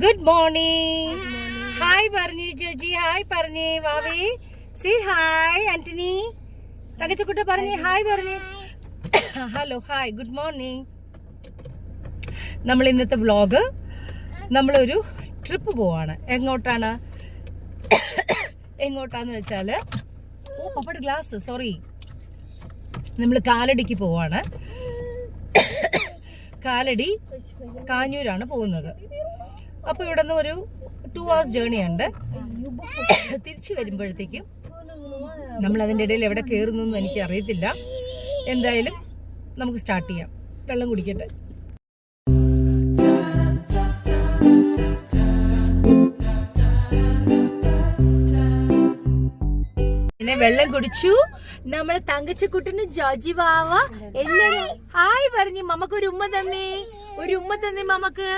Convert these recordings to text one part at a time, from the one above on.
Good morning. Hi പറഞ്ഞു Joji. Hi പറഞ്ഞു വാവി. സി ഹായ് ആന്റണി. തങ്കച്ചക്കുട്ട പറഞ്ഞു ഹായ് പറഞ്ഞു. Hello hi good morning. നമ്മൾ ഇന്നത്തെ വ്ളോഗ്, നമ്മളൊരു ട്രിപ്പ് പോവാണ്. എങ്ങോട്ടാന്ന് വെച്ചാല് പപ്പയുടെ ഗ്ലാസ് സോറി, നമ്മൾ കാലടിക്ക് പോവാണ്. കാലടി കാഞ്ഞൂരാണ് പോകുന്നത്. അപ്പൊ ഇവിടെ നിന്ന് ഒരു 2 hours ജേർണി ഉണ്ട്. തിരിച്ചു വരുമ്പോഴത്തേക്കും നമ്മൾ അതിൻ്റെ ഇടയിൽ എവിടെ കയറുന്നു എനിക്ക് അറിയത്തില്ല. എന്തായാലും നമുക്ക് സ്റ്റാർട്ട് ചെയ്യാം. വെള്ളം കുടിക്കട്ടെ. പിന്നെ വെള്ളം കുടിച്ചു. നമ്മളെ തങ്കച്ചക്കുട്ടിന് ജോജി വാവ എല്ലാരും ഹായ് പറഞ്ഞു. മമ്മക്ക് ഒരു ഉമ്മ തന്നേ, ഒരു ഉമ്മ തന്നേ മമ്മക്ക്.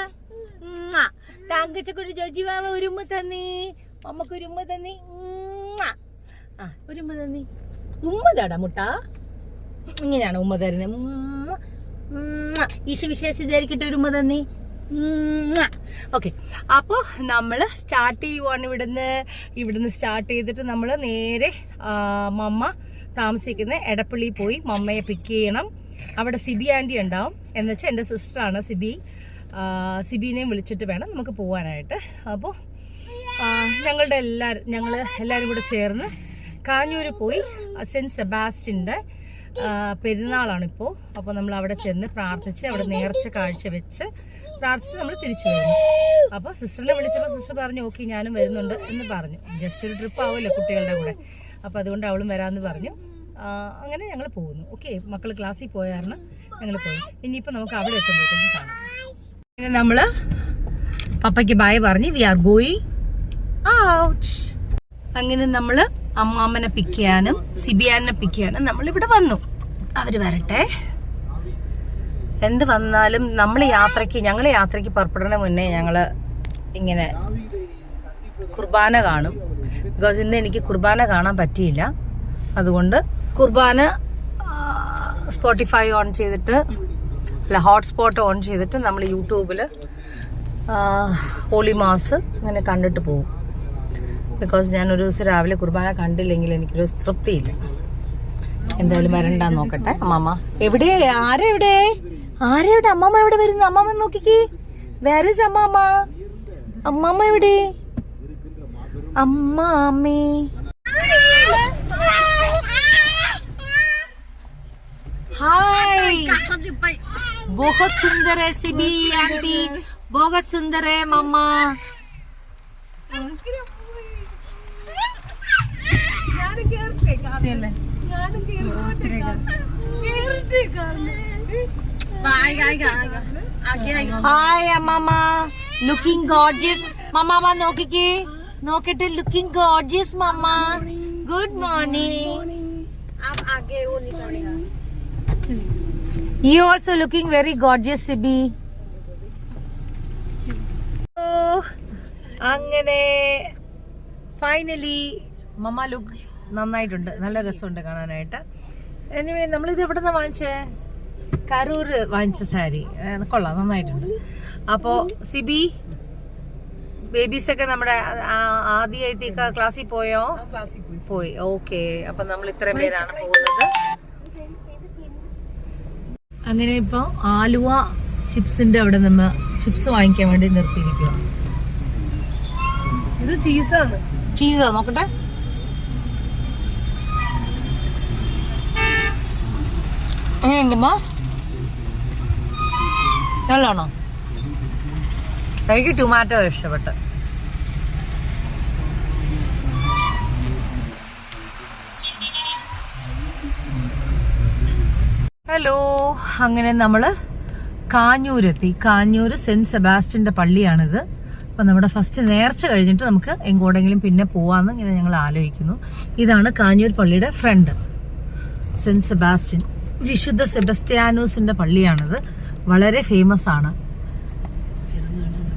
തങ്കച്ചക്കുട്ടി ജോജി വാവ ഒരു ഉമ്മ തന്നേ, മമ്മക്ക് ഒരു ഉമ്മ തന്നേ. ഒരു ഉമ്മ തന്നേ. ഉമ്മ തടാ മുട്ട. ഇങ്ങനെയാണ് ഉമ്മ തരുന്നത്. ഈശോ വിശേഷിച്ചായിരിക്കട്ടെ ഒരു ഉമ്മ തന്നേ. ഓക്കെ, അപ്പോൾ നമ്മൾ സ്റ്റാർട്ട് ചെയ്യുവാണ്. ഇവിടുന്ന് സ്റ്റാർട്ട് ചെയ്തിട്ട് നമ്മൾ നേരെ മമ്മ താമസിക്കുന്ന എടപ്പള്ളി പോയി മമ്മയെ പിക്ക് ചെയ്യണം. അവിടെ സിബി ആൻറ്റി ഉണ്ടാവും. എന്നുവെച്ചാൽ എൻ്റെ സിസ്റ്ററാണ് സിബി. സിബിനെയും വിളിച്ചിട്ട് വേണം നമുക്ക് പോകാനായിട്ട്. അപ്പോൾ ഞങ്ങൾ എല്ലാവരും കൂടെ ചേർന്ന് കാഞ്ഞൂർ പോയി സെൻറ്റ് സെബാസ്റ്റ്യൻ്റെ പെരുന്നാളാണിപ്പോൾ. അപ്പോൾ നമ്മൾ അവിടെ ചെന്ന് പ്രാർത്ഥിച്ച് അവിടെ നേർച്ച കാഴ്ച വെച്ച് പ്രാർത്ഥിച്ച് നമ്മൾ തിരിച്ചു വരുന്നു. അപ്പോൾ സിസ്റ്ററിനെ വിളിച്ചപ്പോൾ സിസ്റ്റർ പറഞ്ഞു ഓക്കെ ഞാനും വരുന്നുണ്ട് എന്ന് പറഞ്ഞു. ജസ്റ്റ് ഒരു ട്രിപ്പ് ആവുമല്ലോ കുട്ടികളുടെ കൂടെ. അപ്പോൾ അതുകൊണ്ട് അവളും വരാമെന്ന് പറഞ്ഞു. അങ്ങനെ ഞങ്ങൾ പോകുന്നു. ഓക്കെ, മക്കൾ ക്ലാസ്സിൽ പോയായിരുന്നു, ഞങ്ങൾ പോയി. ഇനിയിപ്പോൾ നമുക്ക് അവിടെ എത്തുമ്പോഴത്തേക്കും കാണാം. പിന്നെ നമ്മൾ പപ്പയ്ക്ക് ബായ് പറഞ്ഞ് വി ആർ ഗോയിങ് ഔട്ട്. അങ്ങനെ നമ്മൾ അമ്മാമ്മനെ പിക്ക് ചെയ്യാനും സിബിയാനെ പിക്ക് ചെയ്യാനും നമ്മളിവിടെ വന്നു. അവർ വരട്ടെ. എന്ത് വന്നാലും ഞങ്ങൾ യാത്രയ്ക്ക് പുറപ്പെടുന്ന മുന്നേ ഞങ്ങൾ ഇങ്ങനെ കുർബാന കാണും. ബിക്കോസ് ഇന്ന് എനിക്ക് കുർബാന കാണാൻ പറ്റിയില്ല. അതുകൊണ്ട് കുർബാന സ്പോട്ടിഫൈ ഓൺ ചെയ്തിട്ട് ഹോട്ട്സ്പോട്ട് ഓൺ ചെയ്തിട്ട് നമ്മൾ യൂട്യൂബിൽ ഹോളി മാസ് ഇങ്ങനെ കണ്ടിട്ട് പോകും. ബിക്കോസ് ഞാൻ ഒരു ദിവസം രാവിലെ കുർബാന കണ്ടില്ലെങ്കിൽ എനിക്കൊരു തൃപ്തിയില്ല. എന്തായാലും വരണ്ടാന്ന് നോക്കട്ടെ. അമ്മാമ്മ എവിടെ? ആരെവിടെ? അമ്മാമ്മ എവിടെ വരുന്നു? അമ്മാമ്മ നോക്കിക്കേ. വേർ ഈസ് അമ്മാമ്മ? അമ്മാമ്മ എവിടെ? അമ്മാമ്മേ हाय, बहुत सुंदर है सिबी आंटी, बहुत सुंदर है मम्मा. हाय मम्मा, लुकिंग गॉर्जियस. मम्मा നോക്കിട്ട് looking gorgeous mama. Good morning. आप आगे वो नहीं पड़ेगा. You also looking very gorgeous, Sibi. അങ്ങനെ ഫൈനലി മമ്മ ലുക്ക് നന്നായിട്ടുണ്ട്. നല്ല രസമുണ്ട് കാണാനായിട്ട്. എനിവേ നമ്മളിത് എവിടെ നിന്നാണ് വാങ്ങിച്ചേ? കരൂര് വാങ്ങിച്ച സാരി. കൊള്ളാം, നന്നായിട്ടുണ്ട്. അപ്പോൾ സിബി ബേബീസൊക്കെ നമ്മുടെ ആദ്യമായിട്ട് ക്ലാസ്സിൽ പോയോ? പോയി. ഓക്കെ, അപ്പൊ നമ്മൾ ഇത്രയും പേരാണ് പോകുന്നത്. അങ്ങനെ ഇപ്പൊ ആലുവ ചിപ്സിന്റെ അവിടെ നമ്മ ചിപ്സ് വാങ്ങിക്കാൻ വേണ്ടി നിർത്തിയിരിക്കുക. ഇത് ചീസാ നോക്കട്ടെ. എങ്ങനെയുണ്ടമ്മ? നല്ലോണോ? എനിക്ക് ടൊമാറ്റോ ഇഷ്ടപ്പെട്ട്. ഹലോ, അങ്ങനെ നമ്മള് കാഞ്ഞൂരെത്തി. കാഞ്ഞൂര് സെന്റ് സെബാസ്റ്റ്യന്റെ പള്ളിയാണിത്. അപ്പൊ നമ്മുടെ ഫസ്റ്റ് നേർച്ച കഴിഞ്ഞിട്ട് നമുക്ക് എങ്ങോട്ടെങ്കിലും പിന്നെ പോവാന്ന് ഇങ്ങനെ ഞങ്ങൾ ആലോചിക്കുന്നു. ഇതാണ് കാഞ്ഞൂർ പള്ളിയുടെ ഫ്രണ്ട്, സെന്റ് സെബാസ്റ്റ്യൻ. വിശുദ്ധ സെബസ്ത്യാനോസിന്റെ പള്ളിയാണിത്. വളരെ ഫേമസ് ആണ്.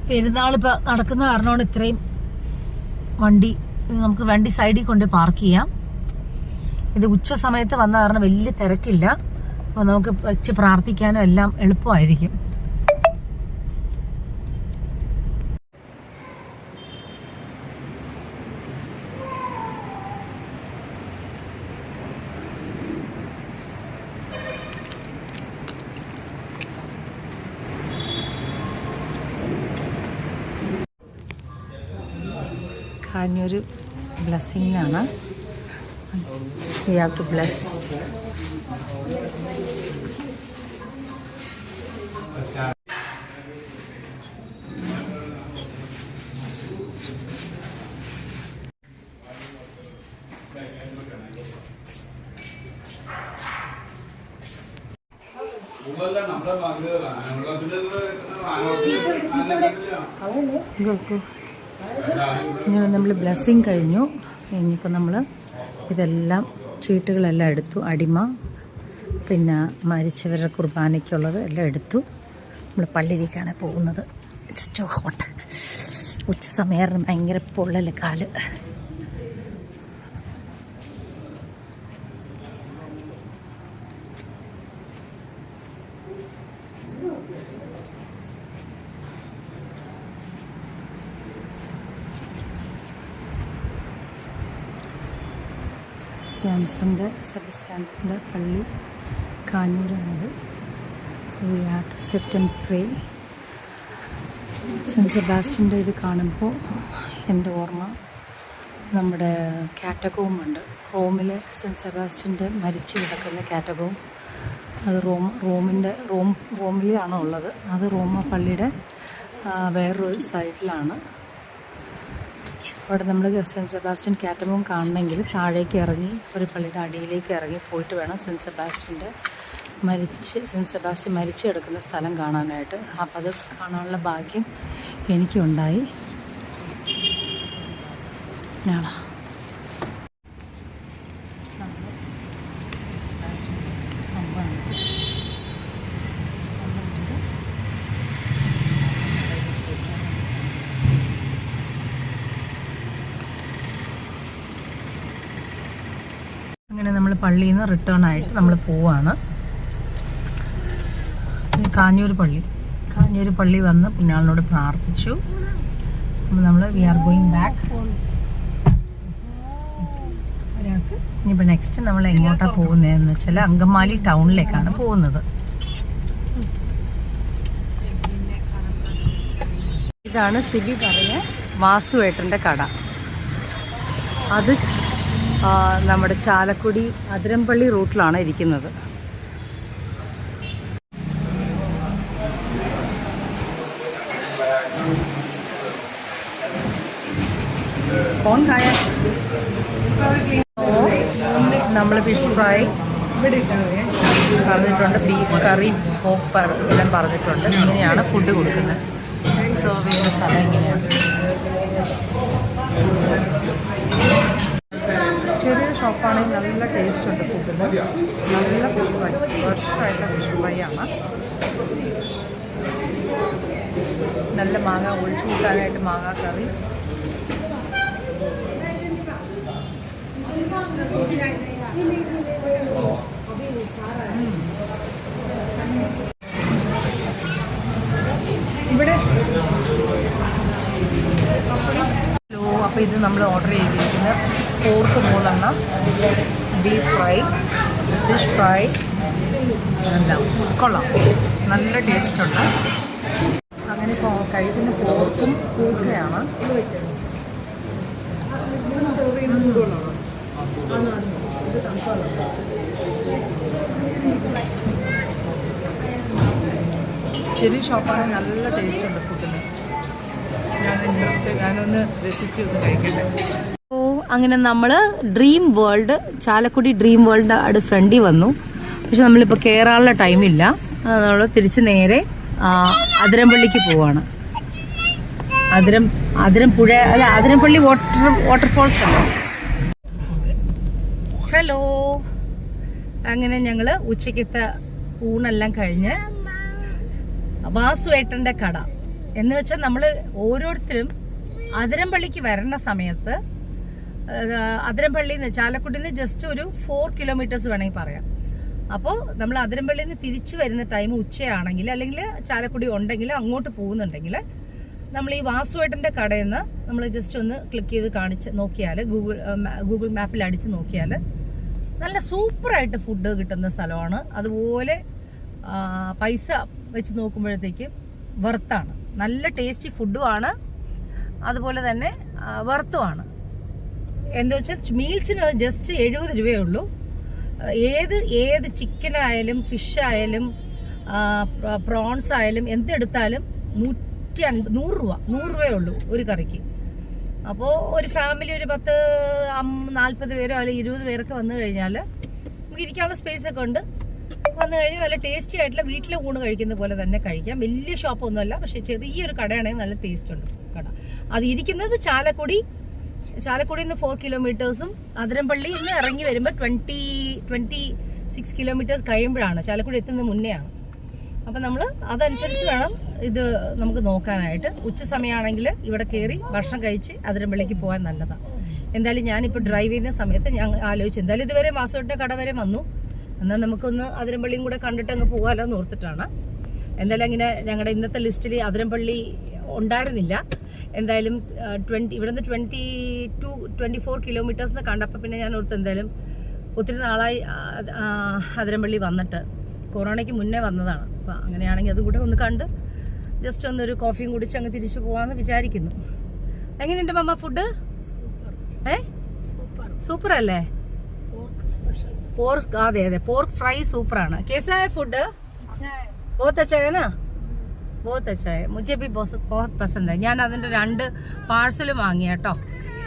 പെരുന്നാൾ ഇപ്പൊ നടക്കുന്ന കാരണമാണ് ഇത്രയും വണ്ടി. നമുക്ക് വണ്ടി സൈഡിൽ കൊണ്ട് പാർക്ക് ചെയ്യാം. ഇത് ഉച്ച സമയത്ത് വന്ന കാരണം വലിയ തിരക്കില്ല. അപ്പൊ നമുക്ക് വെച്ച് പ്രാർത്ഥിക്കാനും എല്ലാം എളുപ്പമായിരിക്കും. കാഞ്ഞൂർ ബ്ലെസ്സിങ്ങിനാണ്. We have to bless. ഇങ്ങനെ നമ്മൾ ബ്ലെസ്സിങ് കഴിഞ്ഞു. ഇനിയിപ്പോൾ നമ്മൾ ഇതെല്ലാം ചീട്ടുകളെല്ലാം എടുത്തു. അടിമ, പിന്നെ മരിച്ചവരുടെ കുർബാനയ്ക്കുള്ളത് എല്ലാം എടുത്തു. നമ്മൾ പള്ളിയിലേക്കാണ് പോകുന്നത്. It's too hot. ഉച്ച സമയം ഭയങ്കര പൊള്ളൽ കാല്. സെബസ്ത്യാൻസിൻ്റെ പള്ളി കാഞ്ഞൂരാണത്. So we have to sit and pray. Saint സെബാസ്റ്റ്യൻ്റെ ഇത് കാണുമ്പോൾ എൻ്റെ ഓർമ്മ നമ്മുടെ കാറ്റഗോമുണ്ട്. റോമിലെ സെൻറ്റ് സെബാസ്റ്റ്യൻ്റെ മരിച്ചു കിടക്കുന്ന കാറ്റഗോം. അത് റോമിലാണോ ഉള്ളത്. അത് റോമ പള്ളിയുടെ വേറൊരു സൈഡിലാണ്. അവിടെ നമ്മൾ സെൻറ്റ് സെബാസ്റ്റ്യൻ കാറ്റഗോം കാണണമെങ്കിൽ താഴേക്ക് ഇറങ്ങി ഒരു പള്ളിയുടെ അടിയിലേക്ക് ഇറങ്ങി പോയിട്ട് വേണം സെൻറ്റ് സെബാസ്റ്റ്യൻ മരിച്ചു കിടക്കുന്ന സ്ഥലം കാണാനായിട്ട്. അപ്പം അത് കാണാനുള്ള ഭാഗ്യം എനിക്കുണ്ടായി. അങ്ങനെ നമ്മൾ പള്ളിയിൽ നിന്ന് റിട്ടേൺ ആയിട്ട് നമ്മൾ പോവാണ്. കാഞ്ഞൂർ പള്ളി വന്ന് പുണ്യാളിനോട് പ്രാർത്ഥിച്ചു. അപ്പോൾ നമ്മൾ വി ആർ ഗോയിങ് ബാക്ക്. ഇനിയിപ്പോൾ നെക്സ്റ്റ് നമ്മൾ എങ്ങോട്ടാണ് പോകുന്നതെന്ന് വെച്ചാൽ അങ്കമാലി ടൗണിലേക്കാണ് പോകുന്നത്. ഇതാണ് സിബി പറഞ്ഞ വാസുവേട്ടൻ്റെ കട. അത് നമ്മുടെ ചാലക്കുടി അതിരമ്പള്ളി റൂട്ടിലാണ് ഇരിക്കുന്നത്. നമ്മൾ ഫിഷ് ഫ്രൈ പറഞ്ഞിട്ടുണ്ട്, ബീഫ് കറി, പോക്ക് എല്ലാം പറഞ്ഞിട്ടുണ്ട്. ഇങ്ങനെയാണ് ഫുഡ് കൊടുക്കുന്നത്. സെർവ് ചെയ്യുന്ന സ്ഥലം ഇങ്ങനെയാണ്. ചെറിയ ഷോപ്പാണെങ്കിൽ നല്ല ടേസ്റ്റ് ഉണ്ട് ഫുഡിന്. നല്ല ഫിഷ് ഫ്രൈ, ഫ്രഷായിട്ട് ഫിഷ് ഫ്രൈ ആണ്. നല്ല മാങ്ങ ഒഴിച്ചു കൂട്ടാനായിട്ട് മാങ്ങ കറി. ഇവിടെ അപ്പോൾ ഇത് നമ്മൾ ഓർഡർ ചെയ്തിരിക്കുന്നത് പോർക്ക് 3 എണ്ണം, ബീഫ് ഫ്രൈ, ഫിഷ് ഫ്രൈ എല്ലാം കൊള്ളാം, നല്ല ടേസ്റ്റുണ്ട്. അങ്ങനെ കഴിക്കുന്ന പോർക്കും കൂക്കയാണ്. ചെറിയ ഷോപ്പാണ്, നല്ല ടേസ്റ്റ് ഉണ്ട് ഫുഡിന്. ഞാനൊന്ന് രസിച്ച് കഴിക്കട്ടെ. അപ്പോൾ അങ്ങനെ നമ്മൾ dream world, Chalakudy dream world അടുത്ത് ഫ്രണ്ടിൽ വന്നു. പക്ഷെ നമ്മളിപ്പോൾ കയറാനുള്ള ടൈമില്ല. നമ്മൾ തിരിച്ച് നേരെ അതിരമ്പള്ളിക്ക് പോവാണ്. അതിരമ്പള്ളി വാട്ടർഫോൾസ് ആണ്. ഹലോ. അങ്ങനെ ഞങ്ങൾ ഉച്ചക്കത്തെ ഊണെല്ലാം കഴിഞ്ഞ് വാസുവേട്ടൻ്റെ കട എന്ന് വെച്ചാൽ നമ്മൾ ഓരോരുത്തരും അതിരമ്പള്ളിക്ക് വരേണ്ട സമയത്ത്, അതിരമ്പള്ളിയിൽ നിന്ന് ചാലക്കുടിയിൽ നിന്ന് ജസ്റ്റ് ഒരു 4 കിലോമീറ്റേഴ്സ് വേണമെങ്കിൽ പറയാം. അപ്പോൾ നമ്മൾ അതിരമ്പള്ളിയിൽ നിന്ന് തിരിച്ചു വരുന്ന ടൈം ഉച്ചയാണെങ്കിൽ, അല്ലെങ്കിൽ ചാലക്കുടി ഉണ്ടെങ്കിൽ അങ്ങോട്ട് പോകുന്നുണ്ടെങ്കിൽ നമ്മൾ ഈ വാസുവേട്ടൻ്റെ കടയിൽ നിന്ന് നമ്മൾ ജസ്റ്റ് ഒന്ന് ക്ലിക്ക് ചെയ്ത് കാണിച്ച് നോക്കിയാൽ, ഗൂഗിൾ മാപ്പിൽ അടിച്ച് നോക്കിയാൽ നല്ല സൂപ്പറായിട്ട് ഫുഡ് കിട്ടുന്ന സ്ഥലമാണ്. അതുപോലെ പൈസ വെച്ച് നോക്കുമ്പോഴത്തേക്ക് വെർത്താണ്. നല്ല ടേസ്റ്റി ഫുഡുമാണ്. അതുപോലെ തന്നെ വർത്തുമാണ്. എന്താ വെച്ചാൽ മീൽസിന് അത് ജസ്റ്റ് 70 രൂപയേ ഉള്ളൂ. ഏത് ചിക്കനായാലും ഫിഷായാലും പ്രോൺസ് ആയാലും എന്തെടുത്താലും 100 രൂപയേ ഉള്ളൂ ഒരു കറിക്ക്. അപ്പോൾ ഒരു ഫാമിലി ഒരു 40 പേരോ അല്ലെങ്കിൽ 20 പേരൊക്കെ വന്നു കഴിഞ്ഞാൽ നമുക്ക് ഇരിക്കാനുള്ള സ്പേസ് ഒക്കെ ഉണ്ട്. വന്നു കഴിഞ്ഞാൽ നല്ല ടേസ്റ്റി ആയിട്ടുള്ള വീട്ടിലെ ഊണ് കഴിക്കുന്ന പോലെ തന്നെ കഴിക്കാം. വലിയ ഷോപ്പൊന്നുമല്ല, പക്ഷെ ചെറിയൊരു കടയാണെങ്കിൽ നല്ല ടേസ്റ്റ് ഉണ്ട് കട. അത് ഇരിക്കുന്നത് ചാലക്കുടിയിൽ നിന്ന് 4 കിലോമീറ്റേഴ്സും അതിരമ്പള്ളിയിൽ നിന്ന് ഇറങ്ങി വരുമ്പോൾ 26 കിലോമീറ്റേഴ്സ് കഴിയുമ്പോഴാണ്, ചാലക്കുടി എത്തുന്നത് മുന്നെയാണ്. അപ്പം നമ്മൾ അതനുസരിച്ച് വേണം ഇത് നമുക്ക് നോക്കാനായിട്ട്. ഉച്ച സമയമാണെങ്കിൽ ഇവിടെ കയറി ഭക്ഷണം കഴിച്ച് അതിരമ്പള്ളിക്ക് പോകാൻ നല്ലതാണ്. എന്തായാലും ഞാനിപ്പോൾ ഡ്രൈവ് ചെയ്യുന്ന സമയത്ത് ഞാൻ ആലോചിച്ചു, എന്തായാലും ഇതുവരെ മാസോട്ടെ കട വരെ വന്നു, എന്നാൽ നമുക്കൊന്ന് അതിരമ്പള്ളിയും കൂടെ കണ്ടിട്ട് അങ്ങ് പോകാമല്ലോ എന്ന് ഓർത്തിട്ടാണ്. എന്തായാലും അങ്ങനെ ഞങ്ങളുടെ ഇന്നത്തെ ലിസ്റ്റിൽ അതിരമ്പള്ളി ഉണ്ടായിരുന്നില്ല. എന്തായാലും ഇവിടുന്ന് 24 കിലോമീറ്റേഴ്സ് കണ്ടപ്പോൾ പിന്നെ ഞാൻ ഓർത്ത് എന്തായാലും ഒത്തിരി നാളായി അതിരമ്പള്ളി വന്നിട്ട്, കൊറോണയ്ക്ക് മുന്നേ വന്നതാണ്. അപ്പം അങ്ങനെയാണെങ്കിൽ അതും കൂടെ ഒന്ന് കണ്ട് ജസ്റ്റ് ഒന്നൊരു കോഫിയും കുടിച്ച് അങ്ങ് തിരിച്ചു പോകാമെന്ന് വിചാരിക്കുന്നു. എങ്ങനെയുണ്ട് മമ്മ ഫുഡ്? സൂപ്പർ അല്ലേ? പോർക്ക്, അതെ പോർക്ക് ഫ്രൈ സൂപ്പറാണ്. കേസായ ഫുഡ് बहुत अच्छा है ना, बहुत अच्छा है, मुझे भी बहुत पसंद है. ഞാൻ അതിൻ്റെ 2 പാഴ്സലും വാങ്ങി കേട്ടോ.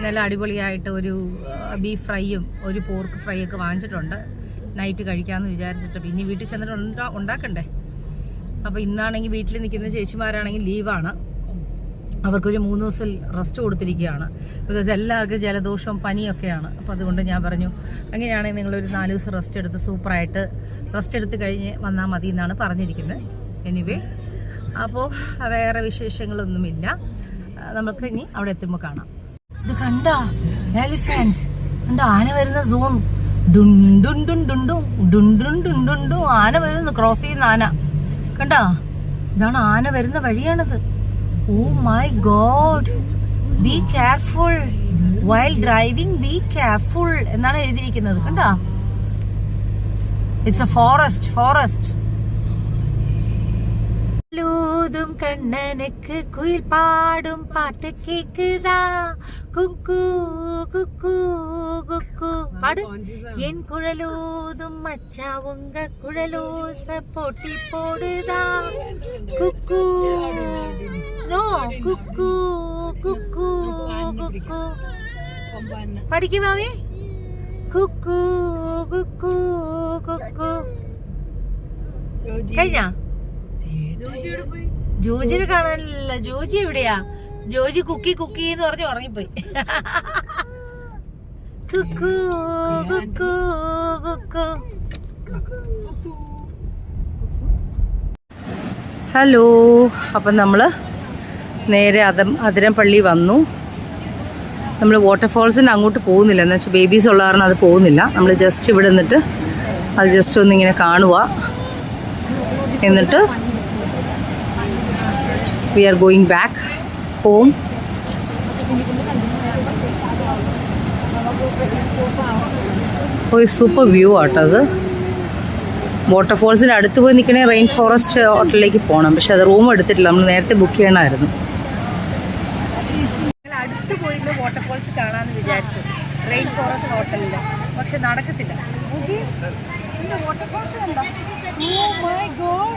നല്ല അടിപൊളിയായിട്ട് ഒരു ബീഫ് ഫ്രൈയും ഒരു പോർക്ക് ഫ്രൈ ഒക്കെ വാങ്ങിച്ചിട്ടുണ്ട്. നൈറ്റ് കഴിക്കാമെന്ന് വിചാരിച്ചിട്ട്, പിന്നെ വീട്ടിൽ ചെന്നിട്ട് ഉണ്ടാക്കണ്ടേ. അപ്പോൾ ഇന്നാണെങ്കിൽ വീട്ടിൽ നിൽക്കുന്ന ചേച്ചിമാരാണെങ്കിൽ ലീവാണ്, അവർക്കൊരു 3 ദിവസം റെസ്റ്റ് കൊടുത്തിരിക്കുകയാണ്. ബിക്കോസ് എല്ലാവർക്കും ജലദോഷവും പനിയൊക്കെയാണ്. അപ്പോൾ അതുകൊണ്ട് ഞാൻ പറഞ്ഞു, അങ്ങനെയാണെങ്കിൽ നിങ്ങളൊരു 4 ദിവസം റെസ്റ്റ് എടുത്ത് സൂപ്പറായിട്ട് റെസ്റ്റ് എടുത്ത് കഴിഞ്ഞ് വന്നാൽ മതി എന്നാണ് പറഞ്ഞിരിക്കുന്നത്. എനിവേ, അപ്പോൾ വേറെ വിശേഷങ്ങളൊന്നുമില്ല. നമുക്ക് ഇനി അവിടെ എത്തുമ്പോൾ കാണാം. ഇത് കണ്ടാ എലിഫന്റ് കണ്ട, ആന വരുന്ന സോൺ. ഡുണ്ടുണ്ടുണ്ടുണ്ടുണ്ടുണ്ടുണ്ടുണ്ടുണ്ടു ആന വരുന്നു, ക്രോസ് ചെയ്യുന്ന ആന കണ്ടാ. ഇതാണ് ആന വരുന്ന വഴിയാണിത്. Oh my God! Be careful while driving. Be careful എന്നാണ് എഴുതിയിരിക്കുന്നത് കണ്ടാ. It's a forest. ലൂതും കണ്ണനുക്ക് കുയിൽ പാടും പാട്ട് കേക്കുതാ, കുക്കു കുക്കു കുക്കു പാട്. എൻ കുഴലൂതും മച്ചാ ഉങ്ക കുഴലൂസ പോട്ടി പോടുതാ, കുക്കു നോ കുക്കു കുക്കു കുക്കു പഠിക്കും മാമി. കുക്കു കുക്കു കുക്കു കഴിഞ്ഞ. ജോജിനെ കാണാനില്ല. ജോജി എവിടെയാ? ജോജി കുക്കി എന്ന് പറഞ്ഞ് ഉറങ്ങിപ്പോയി. കുക്കു കുക്കു കുക്കു. ഹലോ, അപ്പം നമ്മൾ നേരെ അതിരമ്പള്ളി വന്നു. നമ്മൾ വാട്ടർഫോൾസിന് അങ്ങോട്ട് പോകുന്നില്ല, എന്ന് വെച്ചാൽ ബേബീസ് ഉള്ള കാരണം അത് പോകുന്നില്ല. നമ്മൾ ജസ്റ്റ് ഇവിടെ നിന്നിട്ട് അത് ജസ്റ്റ് ഒന്നിങ്ങനെ കാണുക. എന്നിട്ട് we are going back home. Super view ആട്ടോ അത്. വാട്ടർഫോൾസിൻ്റെ അടുത്ത് പോയി നിൽക്കണേ റെയിൻ ഫോറസ്റ്റ് ഹോട്ടലിലേക്ക് പോകണം. പക്ഷെ അത് റൂം എടുത്തിട്ടില്ല, നമ്മൾ നേരത്തെ ബുക്ക് ചെയ്യണമായിരുന്നു. അടുത്ത് പോയിരുന്ന് വാട്ടർഫോൾസ് കാണാമെന്ന് വിചാരിച്ചു റെയിൻ ഫോറസ്റ്റ് ഹോട്ടലിൽ, പക്ഷെ നടക്കത്തില്ല. വാട്ടർഫോൾസ് കണ്ടോ? Oh my God!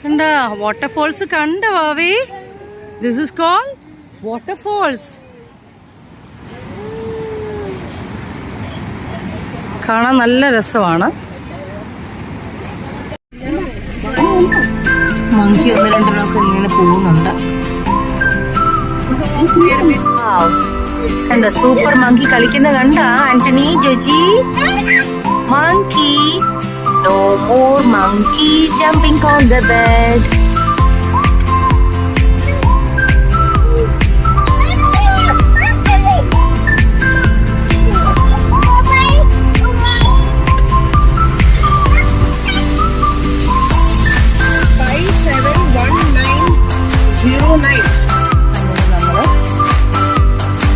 കണ്ട വാട്ടർഫോൾസ് കണ്ട വാവേ. This is cold waterfalls. കാണാൻ നല്ല രസമാണ്. മങ്കി 1-2 ഇങ്ങനെ പോകുന്നുണ്ട്. കണ്ട സൂപ്പർ മങ്കി കളിക്കുന്ന കണ്ട Antony Joji. Monkey, no more monkey jumping on the bed.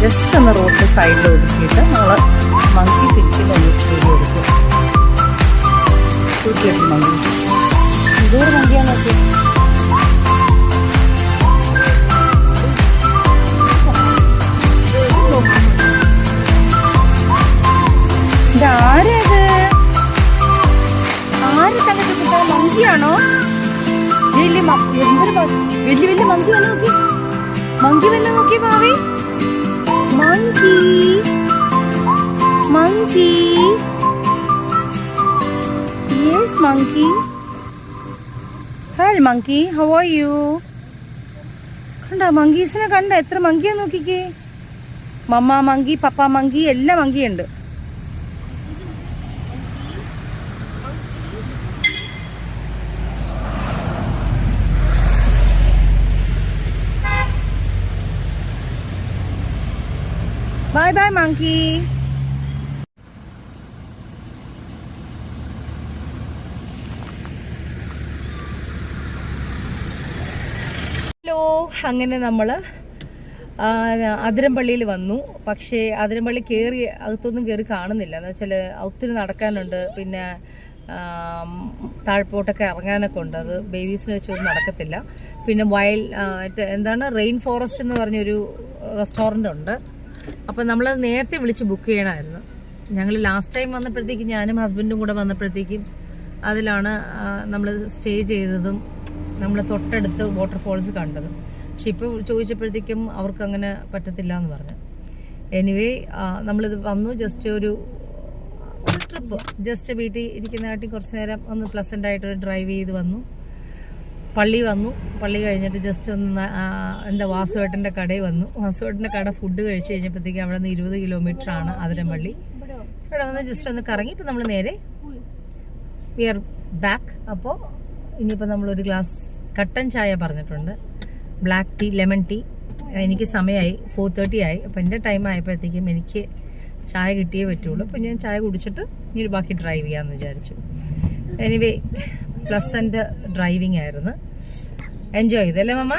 Just ഒന്ന് റോഡ് സൈഡിൽ ഒതുക്കിയിട്ട് നമ്മൾ മങ്കി സിറ്റിന് ഒന്ന് ചെയ്ത് കൊടുക്കും. മങ്കീസ് ഇതൊരു മങ്കിയാന്ന് നോക്കി. വലിയ മങ്കി വല്ല നോക്കി, മങ്കി വല്ല നോക്കി ഭാവി. Monkey monkey yes monkey. Hi monkey, how are you? കണ്ട മങ്കീസിനെ കണ്ട, എത്ര മങ്കിയാ നോക്കിക്കേ. മമ്മ മങ്കി, പപ്പ മങ്കി, എല്ലാ മങ്കിയുണ്ട്. Bye bye monkey. ഹലോ, അങ്ങനെ നമ്മൾ അതിരമ്പള്ളിയിൽ വന്നു. പക്ഷേ അതിരമ്പള്ളി കയറി അകത്തൊന്നും കയറി കാണുന്നില്ല. എന്ന് വെച്ചാൽ ഒത്തിരി നടക്കാനുണ്ട്, പിന്നെ താഴ്പോട്ടൊക്കെ ഇറങ്ങാനൊക്കെ ഉണ്ട്. അത് ബേബീസിന് വെച്ചൊന്നും നടക്കത്തില്ല. പിന്നെ എന്താണ് റെയിൻ ഫോറസ്റ്റ് എന്ന് പറഞ്ഞൊരു റെസ്റ്റോറൻ്റ് ഉണ്ട്. അപ്പം നമ്മളത് നേരത്തെ വിളിച്ച് ബുക്ക് ചെയ്യണമായിരുന്നു. ഞങ്ങൾ ലാസ്റ്റ് ടൈം വന്നപ്പോഴത്തേക്കും ഞാനും ഹസ്ബൻഡും കൂടെ വന്നപ്പോഴത്തേക്കും അതിലാണ് നമ്മൾ സ്റ്റേ ചെയ്തതും നമ്മൾ തൊട്ടടുത്ത് വാട്ടർഫോൾസ് കണ്ടതും. പക്ഷെ ഇപ്പോൾ ചോദിച്ചപ്പോഴത്തേക്കും അവർക്ക് അങ്ങനെ പറ്റത്തില്ല എന്ന് പറഞ്ഞു. എനിവേ നമ്മളിത് വന്നു, ജസ്റ്റ് ഒരു ട്രിപ്പ്, ജസ്റ്റ് വീട്ടിൽ ഇരിക്കുന്നതായിട്ട് കുറച്ച് നേരം ഒന്ന് പ്ലസൻ്റ് ആയിട്ടൊരു ഡ്രൈവ് ചെയ്ത് വന്നു. പള്ളി കഴിഞ്ഞിട്ട് ജസ്റ്റ് ഒന്ന് എൻ്റെ വാസുവേട്ടൻ്റെ കടയിൽ വന്നു. വാസുവേട്ടൻ്റെ കട ഫുഡ് കഴിച്ച് കഴിഞ്ഞപ്പോഴത്തേക്കും അവിടെ നിന്ന് 20 കിലോമീറ്ററാണ് അതിരമ്പള്ളി. ഇവിടെ വന്ന് ജസ്റ്റ് ഒന്ന് കറങ്ങി ഇപ്പം നമ്മൾ നേരെ വി ആർ ബാക്ക്. അപ്പോൾ ഇനിയിപ്പോൾ നമ്മളൊരു ഗ്ലാസ് കട്ടൻ ചായ പറഞ്ഞിട്ടുണ്ട്, ബ്ലാക്ക് ടീ, ലെമൺ ടീ. എനിക്ക് സമയമായി 4:30 ആയി. അപ്പോൾ എൻ്റെ ടൈം ആയപ്പോഴത്തേക്കും എനിക്ക് ചായ കിട്ടിയേ പറ്റുള്ളൂ. അപ്പോൾ ഞാൻ ചായ കുടിച്ചിട്ട് ഇനി ബാക്കി ഡ്രൈവ് ചെയ്യാമെന്ന് വിചാരിച്ചു. എനിവേ പ്ലസന്റ് ഡ്രൈവിംഗ് ആയിരുന്നു. എൻജോയ് ചെയ്തല്ലേ മമ്മ?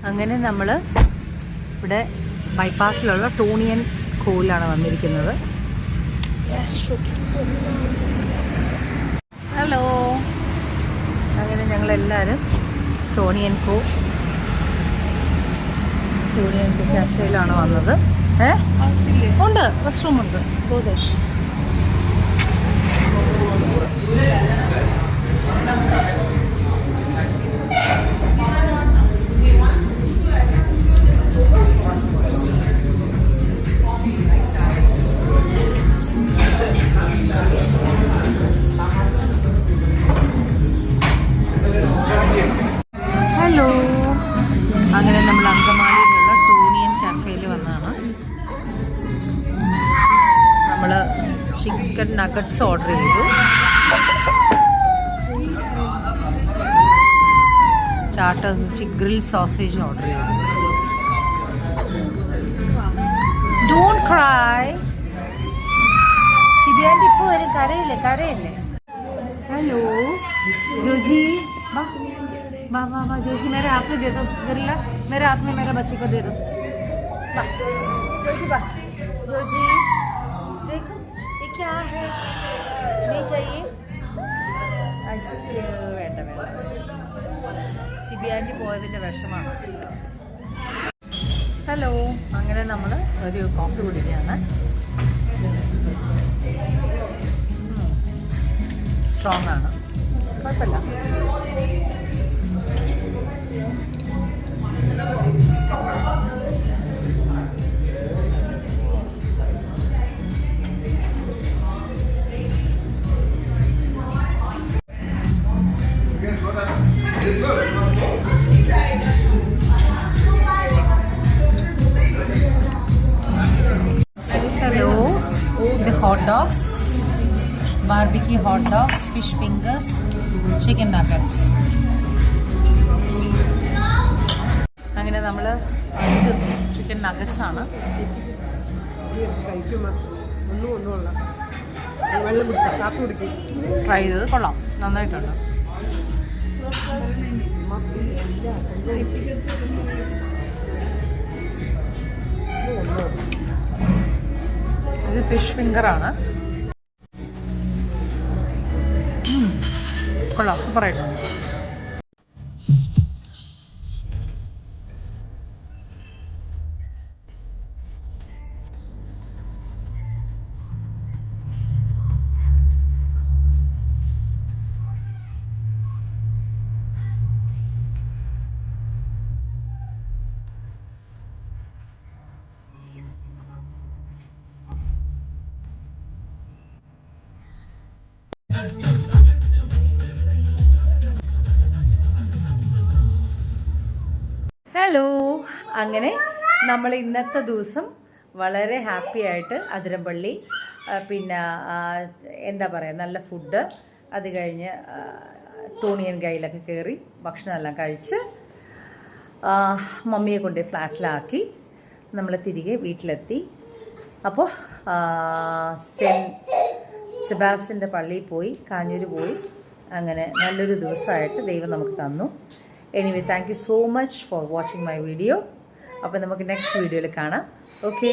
അങ്ങനെ നമ്മൾ ഇവിടെ ബൈപ്പാസിലുള്ള ടോണിയൻ കോയിലാണ് വന്നിരിക്കുന്നത്. ഹലോ, അങ്ങനെ ഞങ്ങളെല്ലാവരും ടോണിയൻ കോ കാഫേയിലാണ് വന്നത്. ഉണ്ട്, റെസ്റ്റ് റൂം ഉണ്ട്. ഹലോ, അങ്ങനെ നമ്മൾ അങ്കമാലിയിലുള്ള ടോണിയൻ കാഫേയിൽ വന്നതാണ്. നമ്മൾ ചിക്കൻ നഗറ്റ്സ് ഓർഡർ ചെയ്തു. സ്റ്റാർട്ടേഴ്സ് ഗ്രിൽ സോസേജ് ഓർഡർ ചെയ്തു. Don't cry. സിബിയാൻ്റെ ഇപ്പോൾ വരും. കരയില്ലേ. हेलो जोजी, वाह वाह वाह जोजी, मेरे हाथ में दे दो बिरला, मेरे हाथ में मेरे बच्चे को दे दो. जोजी वाह, जोजी देखो ये क्या है, नहीं चाहिए. अच्छा വേണ്ട സിബിയാൻ്റെ പോയതിൻ്റെ വിഷമാണ്. ഹലോ, അങ്ങനെ നമ്മൾ ഒരു കോഫി കുടിക്കുകയാണ്. സ്ട്രോങ് ആണ്, കുഴപ്പമില്ല. Hello, the hot dogs, barbecue hot dogs, fish fingers, chicken nuggets. അങ്ങനെ നമ്മൾ 5 ചിക്കൻ നഗറ്റ്സ് ആണ് ട്രൈ ചെയ്തത്. കൊള്ളാം, നന്നായിട്ടുണ്ട്. ഇത് ഫിഷ് ഫിംഗറാണ്. കൊള്ളാം, സൂപ്പറായിട്ടുണ്ട്. ഹലോ, അങ്ങനെ നമ്മൾ ഇന്നത്തെ ദിവസം വളരെ ഹാപ്പി ആയിട്ട് അതിരപ്പള്ളി, പിന്നെ എന്താ പറയുക, നല്ല ഫുഡ്, അത് കഴിഞ്ഞ് തോണിയൻ കയ്യിലൊക്കെ കയറി ഭക്ഷണമെല്ലാം കഴിച്ച് മമ്മിയെ കൊണ്ട് ഫ്ലാറ്റിലാക്കി നമ്മൾ തിരികെ വീട്ടിലെത്തി. അപ്പോൾ സെൻറ്റ് സെബാസ്റ്റ്യൻ്റെ പള്ളിയിൽ പോയി, കാഞ്ഞൂർ പോയി. അങ്ങനെ നല്ലൊരു ദിവസമായിട്ട് ദൈവം നമുക്ക് തന്നു. Anyway, thank you so much for watching my video. അപ്പോൾ നമുക്ക് നെക്സ്റ്റ് വീഡിയോയിൽ കാണാം. Okay,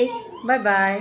bye bye.